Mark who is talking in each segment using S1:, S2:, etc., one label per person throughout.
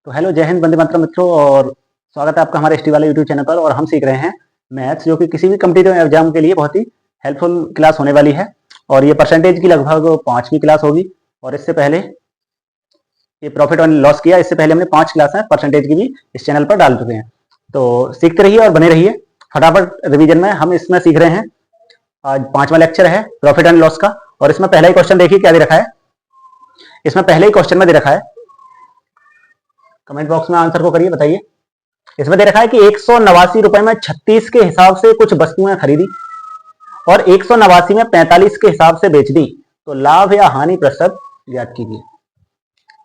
S1: तो हेलो, जय हिंद, वंदे मातरम मित्रों। और स्वागत है आपका हमारे एसटी वाले यूट्यूब चैनल पर। और हम सीख रहे हैं मैथ्स, जो कि किसी भी कम्पिटिटिव एग्जाम के लिए बहुत ही हेल्पफुल क्लास होने वाली है। और ये परसेंटेज की लगभग 5वीं क्लास होगी। और इससे पहले ये प्रॉफिट एंड लॉस किया, इससे पहले हमने 5 क्लास है परसेंटेज की भी इस चैनल पर डाल चुके हैं। तो सीखते रहिए और बने रहिए। फटाफट रिविजन में हम इसमें सीख रहे हैं। आज 5वां लेक्चर है प्रॉफिट एंड लॉस का। और इसमें पहला ही क्वेश्चन देखिए क्या दे रखा है। इसमें पहले ही क्वेश्चन में दे रखा है, कमेंट बॉक्स में आंसर को करिए, बताइए। इसमें दे रखा है कि 189 रुपए में 36 के हिसाब से कुछ वस्तुएं खरीदी और 189 में 45 के हिसाब से बेच दी, तो लाभ या हानि प्रतिशत ज्ञात कीजिए।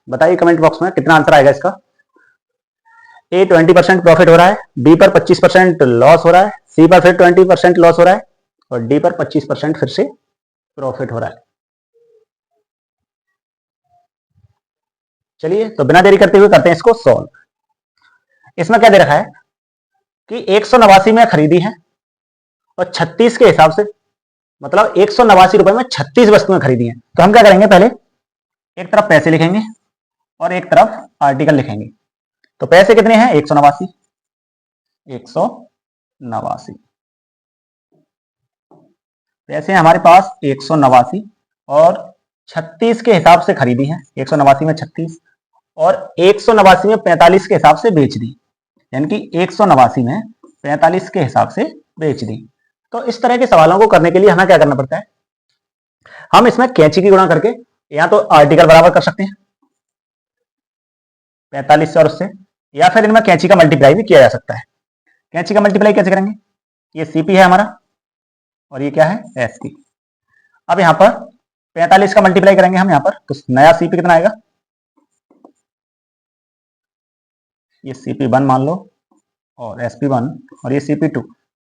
S1: बताइए कमेंट बॉक्स में कितना आंसर आएगा इसका। ए 20% प्रॉफिट हो रहा है, बी पर 25% लॉस हो रहा है, सी पर फिर 20% लॉस हो रहा है और डी पर 25% फिर से प्रॉफिट हो रहा है। चलिए तो बिना देरी करते हुए करते हैं इसको सॉल्व। इसमें क्या दे रखा है कि 189 में खरीदी है और 36 के हिसाब से, मतलब 189 रुपए में 36 वस्तुएं खरीदी हैं। तो हम क्या करेंगे, पहले एक तरफ पैसे लिखेंगे और एक तरफ आर्टिकल लिखेंगे। तो पैसे कितने हैं, 189। 189 पैसे हैं हमारे पास 189 और 36 के हिसाब से खरीदी है। 189 में 36 और 189 में 45 के हिसाब से बेच दी, यानी कि 189 में 45 के हिसाब से बेच दी। तो इस तरह के सवालों को करने के लिए हमें क्या करना पड़ता है, हम इसमें कैंची की गुणा करके या तो आर्टिकल बराबर कर सकते हैं 45 से और उससे, या फिर इनमें कैंची का मल्टीप्लाई भी किया जा सकता है। कैंची का मल्टीप्लाई कैसे करेंगे, ये सीपी है हमारा और ये क्या है, एसपी। अब यहां पर 45 का मल्टीप्लाई करेंगे हम यहां पर, तो नया सीपी कितना आएगा, ये सीपी 1 मान लो और एसपी 1 और ये सीपी 2।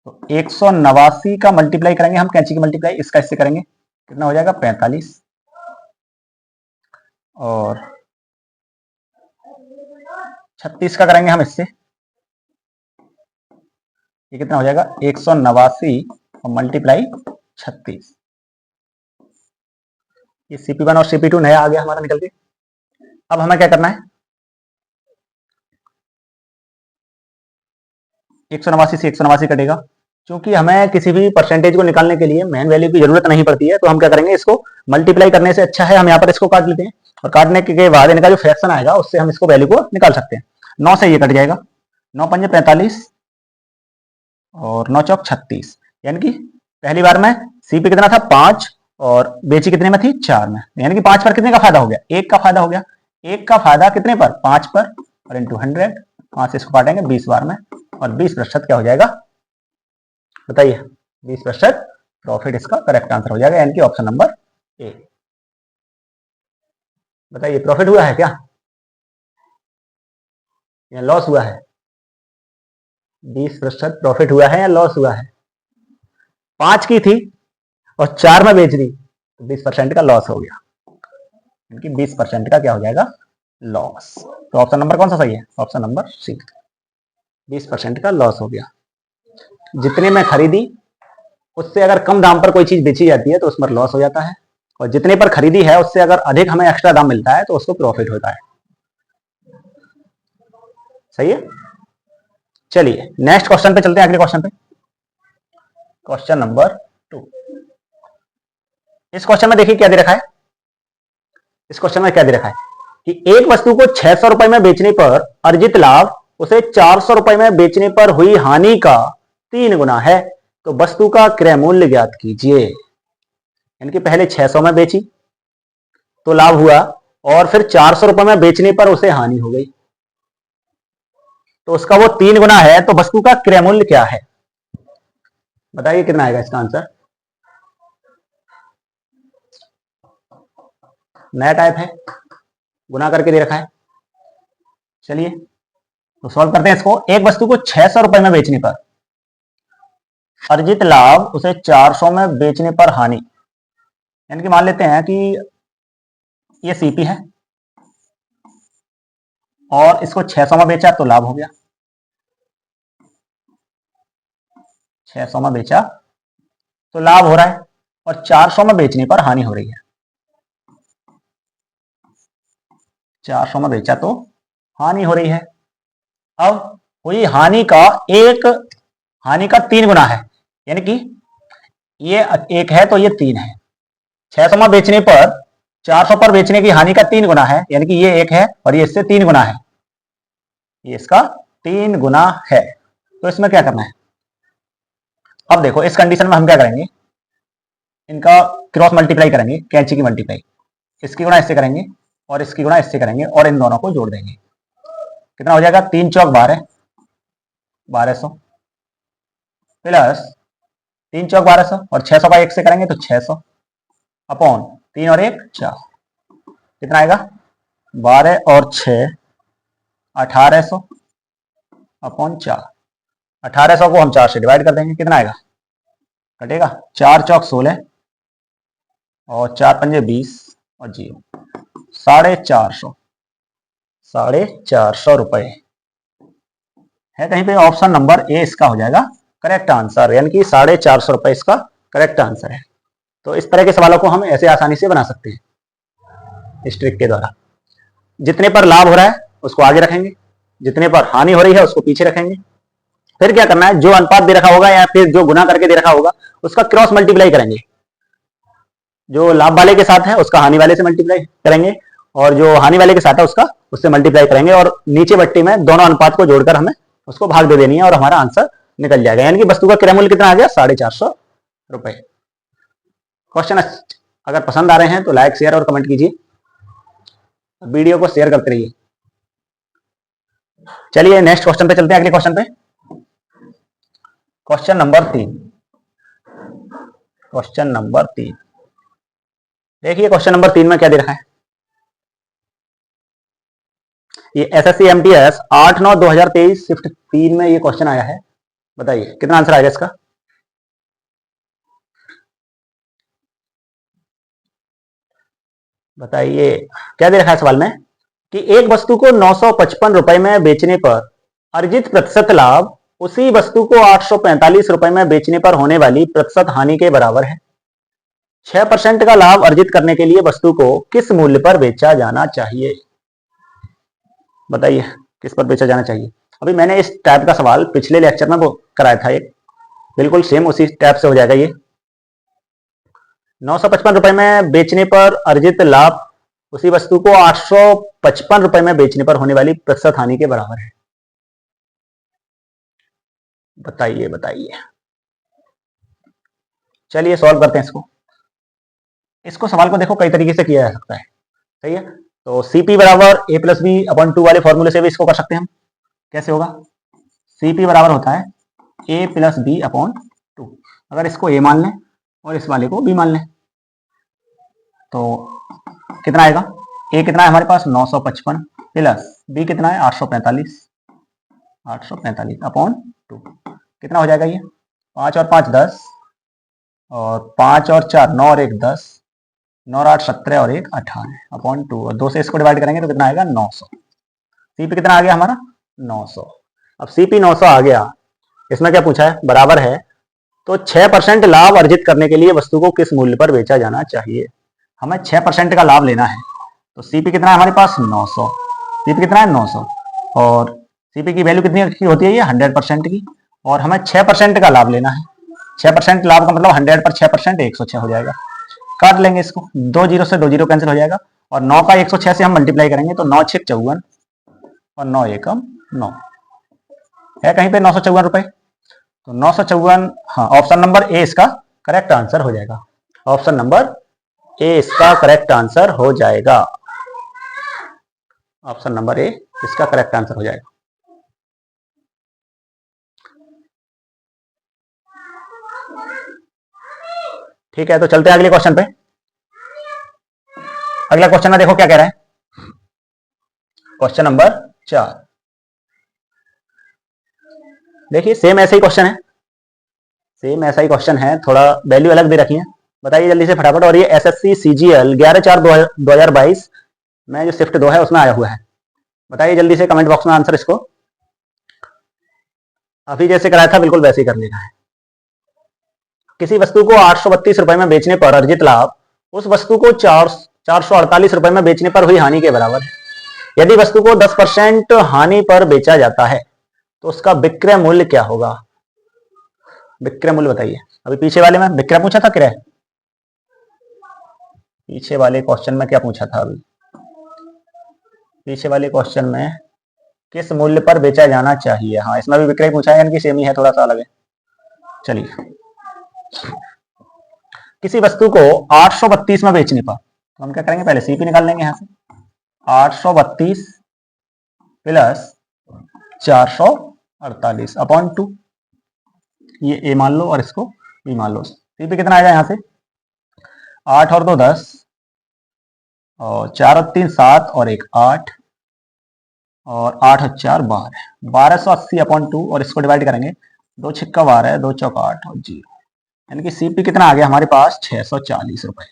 S1: तो 189 का मल्टीप्लाई करेंगे हम, कैंची की मल्टीप्लाई इसका इससे करेंगे, कितना हो जाएगा 45 और 36 का करेंगे हम इससे, ये कितना हो जाएगा 189 और मल्टीप्लाई 36। ये CP1 और CP2 नया आ गया हमारा निकल के। अब हमें क्या करना है, 189 से 189 कटेगा। क्योंकि हमें किसी भी परसेंटेज को निकालने के लिए मेन वैल्यू की जरूरत नहीं पड़ती है, तो हम क्या करेंगे, इसको मल्टीप्लाई करने से अच्छा है हम यहाँ पर इसको काट लेते हैं और काटने के बाद इनका जो फ्रैक्शन आएगा उससे हम इसको वैल्यू को निकाल सकते हैं। 9 से ये कट जाएगा, 9 पंजे 45 और 9 चौक 36, यानी कि पहली बार में सीपी कितना था 5 और बेची कितने में थी 4 में, यानी कि 5 पर कितने का फायदा हो गया, 1 का फायदा हो गया। 1 का फायदा कितने पर, 5 पर और इंटू 100, 5 से इसको काटेंगे 20 बार में और 20% क्या हो जाएगा, बताइए 20% प्रॉफिट इसका करेक्ट आंसर हो जाएगा, यानी कि ऑप्शन नंबर ए। बताइए प्रॉफिट हुआ है क्या या लॉस हुआ है, 20% प्रॉफिट हुआ है या लॉस हुआ है। 5 की थी और 4 में बेच दी तो 20% का लॉस हो गया, यानी कि 20% का क्या हो जाएगा, लॉस। तो ऑप्शन नंबर कौन सा सही है, ऑप्शन नंबर सी, 20% का लॉस हो गया। जितने में खरीदी उससे अगर कम दाम पर कोई चीज बेची जाती है तो उसमें लॉस हो जाता है, और जितने पर खरीदी है उससे अगर अधिक हमें एक्स्ट्रा दाम मिलता है तो उसको प्रॉफिट होता है। सही है। चलिए नेक्स्ट क्वेश्चन पे चलते हैं, अगले क्वेश्चन पे, क्वेश्चन नंबर 2। इस क्वेश्चन में देखिए क्या दे रखा है, इस क्वेश्चन में क्या दे रखा है कि एक वस्तु को 600 रुपए में बेचने पर अर्जित लाभ उसे 400 रुपए में बेचने पर हुई हानि का 3 गुना है, तो वस्तु का क्रय मूल्य ज्ञात कीजिए। यानी कि पहले 600 में बेची तो लाभ हुआ और फिर 400 रुपए में बेचने पर उसे हानि हो गई, तो उसका वो 3 गुना है, तो वस्तु का क्रय मूल्य क्या है, बताइए कितना आएगा इसका आंसर। नया टाइप है, गुना करके दे रखा है। चलिए तो सॉल्व करते हैं इसको। एक वस्तु को 600 रुपए में बेचने पर अर्जित लाभ उसे 400 में बेचने पर हानि, यानी कि मान लेते हैं कि ये सीपी है और इसको 600 में बेचा तो लाभ हो गया, 600 में बेचा तो लाभ हो रहा है और 400 में बेचने पर हानि हो रही है। 400 में बेचा तो हानि हो रही है। अब हुई हानि का 3 गुना है, यानी कि ये 1 है तो ये 3 है। 600 में बेचने पर 400 पर बेचने की हानि का 3 गुना है, यानी कि ये 1 है और ये इससे 3 गुना है, ये इसका 3 गुना है। तो इसमें क्या करना है, अब देखो इस कंडीशन में हम क्या करेंगे, इनका क्रॉस मल्टीप्लाई करेंगे, कैंची की मल्टीप्लाई, इसकी गुणा इससे करेंगे और इसकी गुणा इससे करेंगे और इन दोनों को जोड़ देंगे। कितना हो जाएगा, 3 चौक 12, 1200 प्लस 3 चौक 1200 और 600 का 1 से करेंगे तो 600 अपॉन 3 और 1 4, कितना आएगा 12 और 6 1800 अपॉन 4। 1800 को हम 4 से डिवाइड कर देंगे, कितना आएगा, कटेगा 4 चौक 16 और 4 पंजे 20 और 0, 450 रुपए है। कहीं पे ऑप्शन नंबर ए इसका हो जाएगा करेक्ट आंसर, यानी कि 450 रुपए इसका करेक्ट आंसर है। तो इस तरह के सवालों को हम ऐसे आसानी से बना सकते हैं इस ट्रिक के द्वारा। जितने पर लाभ हो रहा है उसको आगे रखेंगे, जितने पर हानि हो रही है उसको पीछे रखेंगे। फिर क्या करना है, जो अनुपात दे रखा होगा या फिर जो गुना करके दे रखा होगा उसका क्रॉस मल्टीप्लाई करेंगे। जो लाभ वाले के साथ है उसका हानि वाले से मल्टीप्लाई करेंगे और जो हानि वाले के साथ है उसका उससे मल्टीप्लाई करेंगे और नीचे बट्टी में दोनों अनुपात को जोड़कर हमें उसको भाग दे देनी है और हमारा आंसर निकल जाएगा। यानी कि वस्तु का क्रय मूल्य कितना आ गया, 450 रुपए। क्वेश्चन अगर पसंद आ रहे हैं तो लाइक शेयर और कमेंट कीजिए, वीडियो को शेयर करते रहिए। चलिए नेक्स्ट क्वेश्चन पे चलते हैं, अगले क्वेश्चन पे। क्वेश्चन नंबर 3 देखिए, क्वेश्चन नंबर 3 में क्या दे रखा है, ये एसएससी एमटीएस 8/9/2023 शिफ्ट 3 में ये क्वेश्चन आया है। बताइए कितना आंसर आएगा इसका। बताइए क्या दे रखा है सवाल में कि एक वस्तु को 955 रुपए में बेचने पर अर्जित प्रतिशत लाभ उसी वस्तु को 845 रुपए में बेचने पर होने वाली प्रतिशत हानि के बराबर है। 6% का लाभ अर्जित करने के लिए वस्तु को किस मूल्य पर बेचा जाना चाहिए। बताइए किस पर बेचा जाना चाहिए। अभी मैंने इस टाइप का सवाल पिछले लेक्चर में वो कराया था, एक बिल्कुल सेम उसी टाइप से हो जाएगा। ये 955 रुपए में बेचने पर अर्जित लाभ उसी वस्तु को 855 रुपए में बेचने पर होने वाली प्रतिशत हानि के बराबर है। बताइए चलिए सॉल्व करते हैं इसको सवाल को देखो कई तरीके से किया जा सकता है, सही है। तो CP बराबर A + B/2 वाले फॉर्मूले से भी इसको कर सकते हैं हम। कैसे होगा, CP बराबर होता है A + B/2। अगर इसको A मान लें और इस वाले को B मान लें तो कितना आएगा, A कितना है हमारे पास 955 प्लस B कितना है 845/2, कितना हो जाएगा ये 5 और 5 10 और 5 और 4 9 और 1 10, 9 और 8 17 और 1 18/2 और 2 से इसको डिवाइड करेंगे तो कितना आएगा 900। CP कितना आ गया हमारा 900। अब CP 900 आ गया, इसमें क्या पूछा है, बराबर है तो 6% लाभ अर्जित करने के लिए वस्तु को किस मूल्य पर बेचा जाना चाहिए। हमें 6% का लाभ लेना है तो CP कितना है हमारे पास 900, CP कितना है 900 और CP की वैल्यू कितनी की होती है ये 100% की, और हमें 6% का लाभ लेना है। 6% लाभ का मतलब 100 पर 6% 106 हो जाएगा। काट लेंगे इसको, 2 0 से 2 0 कैंसिल हो जाएगा और 9 का 106 से हम मल्टीप्लाई करेंगे तो 9 6 54 और 9 1 9 है कहीं पे 954 रुपए। तो 954, हाँ ऑप्शन नंबर ए इसका करेक्ट आंसर हो जाएगा। ऑप्शन नंबर ए इसका करेक्ट आंसर हो जाएगा। ऑप्शन नंबर ए इसका करेक्ट आंसर हो जाएगा। ठीक है, तो चलते हैं अगले क्वेश्चन पे। अगला क्वेश्चन में देखो क्या कह रहा है, क्वेश्चन नंबर 4। देखिए सेम ऐसा ही क्वेश्चन है, थोड़ा वैल्यू अलग दे रखी है। बताइए जल्दी से फटाफट। और ये SSC CGL 11/4/2022 में जो शिफ्ट 2 है उसमें आया हुआ है। बताइए जल्दी से कमेंट बॉक्स में आंसर। इसको अभी जैसे कराया था बिल्कुल वैसे ही कर लेना है। किसी वस्तु को 832 रुपए में बेचने पर अर्जित लाभ उस वस्तु को 448 रुपए में बेचने पर हुई हानि के बराबर है। यदि वस्तु को 10% हानि पर बेचा जाता है तो उसका विक्रय मूल्य क्या होगा? विक्रय मूल्य बताइए। अभी पीछे वाले में विक्रय पूछा था, क्रय। पीछे वाले क्वेश्चन में क्या पूछा था? अभी पीछे वाले क्वेश्चन में किस मूल्य पर बेचा जाना चाहिए। हाँ, इसमें भी विक्रय पूछा है, यानी कि सेम ही है, थोड़ा सा अलग है। चलिए, किसी वस्तु को 832 में बेचने पर तो हम क्या करेंगे, पहले सीपी निकाल लेंगे यहां से। 832 प्लस 448 अपॉन 2, ये ए मान लो और इसको बी मान लो। सीपी कितना आएगा यहाँ से, 8 और 2 10, और 4 और 3 7 और 1 8, और 8 और 4 12, 1280 अपॉन 2, और इसको डिवाइड करेंगे, 2 छिक्का 12, 2 चौका 8 और 0, यानी कि सीपी कितना आ गया हमारे पास, 640 रुपए।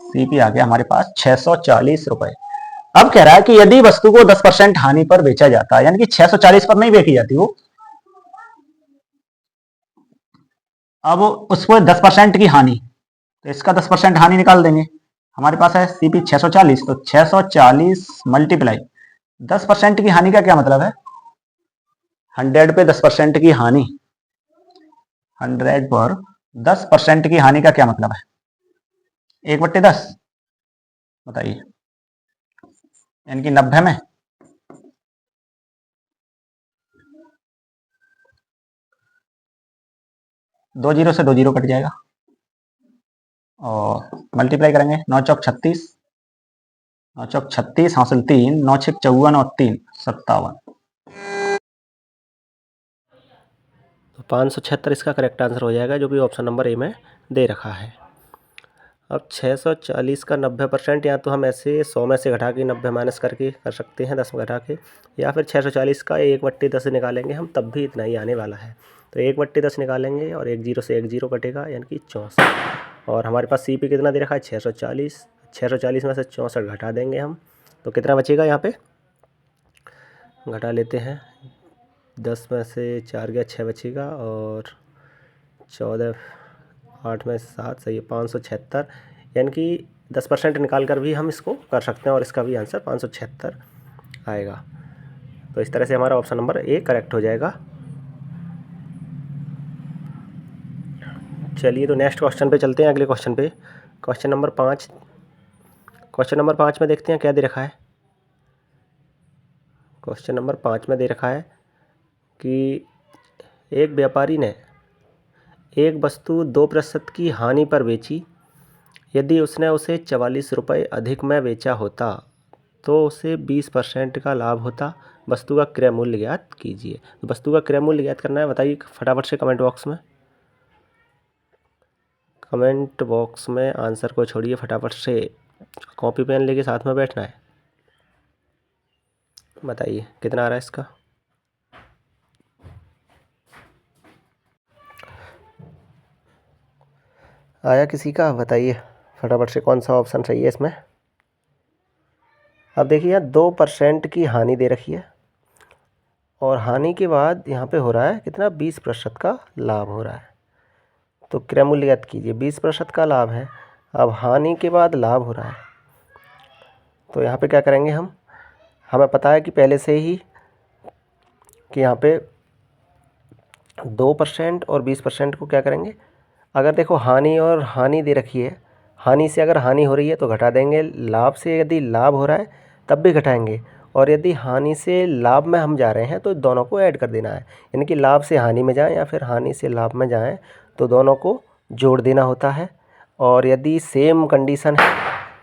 S1: सीपी आ गया हमारे पास 640 रुपए। अब कह रहा है कि यदि वस्तु को 10% हानि पर बेचा जाता है, यानी कि 640 पर नहीं बेची जाती वो, अब उसको 10% की हानि, तो इसका 10% हानि निकाल देंगे। हमारे पास है सीपी 640, तो 640 मल्टीप्लाई 10% की हानि का क्या मतलब है, 100 पे 10% की हानि, 100 पर 10% की हानि का क्या मतलब है, 1/10, बताइए, यानी कि 90 में। दो जीरो से 2 जीरो कट जाएगा, और मल्टीप्लाई करेंगे, 9 चौक 36, 9 चौक 36 हासिल 3, 9 छक 54 और 3 57।
S2: तो 576 इसका करेक्ट आंसर हो जाएगा, जो कि ऑप्शन नंबर ए में दे रखा है। अब 640 का 90%, या तो हम ऐसे 100 में से घटा के 90 माइनस करके कर सकते हैं, 10 में घटा के, या फिर 640 का 1/10 निकालेंगे हम, तब भी इतना ही आने वाला है। तो 1/10 निकालेंगे और 1 जीरो से 1 जीरो कटेगा, यानी कि 64। और हमारे पास सीपी कितना दे रखा है, 640। 640 में से 64 घटा देंगे हम, तो कितना बचेगा यहाँ पे, घटा लेते हैं, 10 में से 4 गया 6 बचेगा, और 14, 8 में 7 सही है, 576, यानी कि 10% निकाल कर भी हम इसको कर सकते हैं, और इसका भी आंसर 576 आएगा। तो इस तरह से हमारा ऑप्शन नंबर ए करेक्ट हो जाएगा। चलिए, तो नेक्स्ट क्वेश्चन पे चलते हैं, अगले क्वेश्चन पे। क्वेश्चन नंबर 5 में देखते हैं क्या दे रखा है। क्वेश्चन नंबर 5 में दे रखा है कि एक व्यापारी ने एक वस्तु 2% की हानि पर बेची। यदि उसने उसे 44 रुपये अधिक में बेचा होता तो उसे 20% का लाभ होता। वस्तु का क्रय मूल्य ज्ञात कीजिए। तो वस्तु का क्रय मूल्य ज्ञात करना है, बताइए फटाफट से कमेंट बॉक्स में। कमेंट बॉक्स में आंसर को छोड़िए, फटाफट से कॉपी पेन लेके साथ में बैठना है। बताइए कितना आ रहा है इसका। आया किसी का, बताइए फटाफट से कौन सा ऑप्शन सही है इसमें। अब देखिए, यहाँ 2% की हानि दे रखी है, और हानि के बाद यहाँ पे हो रहा है कितना, 20% का लाभ हो रहा है। तो क्रय मूल्य ज्ञात कीजिए, 20% का लाभ है, अब हानि के बाद लाभ हो रहा है, तो यहाँ पे क्या करेंगे हम, हमें पता है कि पहले से ही कि यहाँ पे 2% और 20% को क्या करेंगे, अगर देखो हानि और हानि दे रखी है, हानि से अगर हानि हो रही है तो घटा देंगे, लाभ से यदि लाभ हो रहा है तब भी घटाएंगे, और यदि हानि से लाभ में हम जा रहे हैं तो दोनों को ऐड कर देना है, यानी कि लाभ से हानि में जाएं या फिर हानि से लाभ में जाएं तो दोनों को जोड़ देना होता है। और यदि सेम कंडीशन है,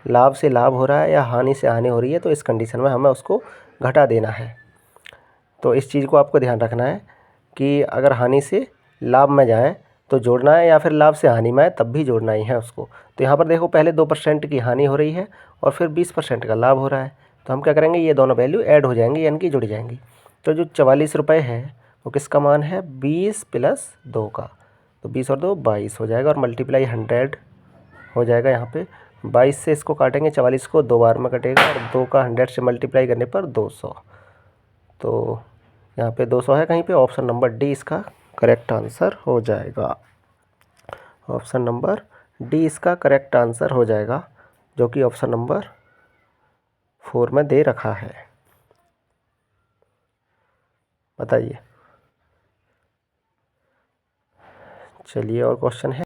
S2: लाभ से लाभ हो रहा है या हानि से हानि हो रही है, तो इस कंडीशन में हमें उसको घटा देना है। तो इस चीज़ को आपको ध्यान रखना है कि अगर हानि से लाभ में जाएँ तो जोड़ना है, या फिर लाभ से हानि में आए तब भी जोड़ना ही है उसको। तो यहाँ पर देखो, पहले 2% की हानि हो रही है और फिर 20% का लाभ हो रहा है, तो हम क्या करेंगे, ये दोनों वैल्यू ऐड हो जाएंगी, यानी कि जुड़ जाएंगी। तो जो 44 रुपये है वो किसका मान है, 20 प्लस 2 का, तो 20 और 2 22 हो जाएगा, और मल्टीप्लाई 100 हो जाएगा। यहाँ पे 22 से इसको काटेंगे, 44 को 2 बार में कटेगा, और 2 का 100 से मल्टीप्लाई करने पर 200, तो यहाँ पे 200 है कहीं पे, ऑप्शन नंबर डी इसका करेक्ट आंसर हो जाएगा। ऑप्शन नंबर डी इसका करेक्ट आंसर हो जाएगा, जो कि ऑप्शन नंबर 4 में दे रखा है। बताइए। चलिए और क्वेश्चन है।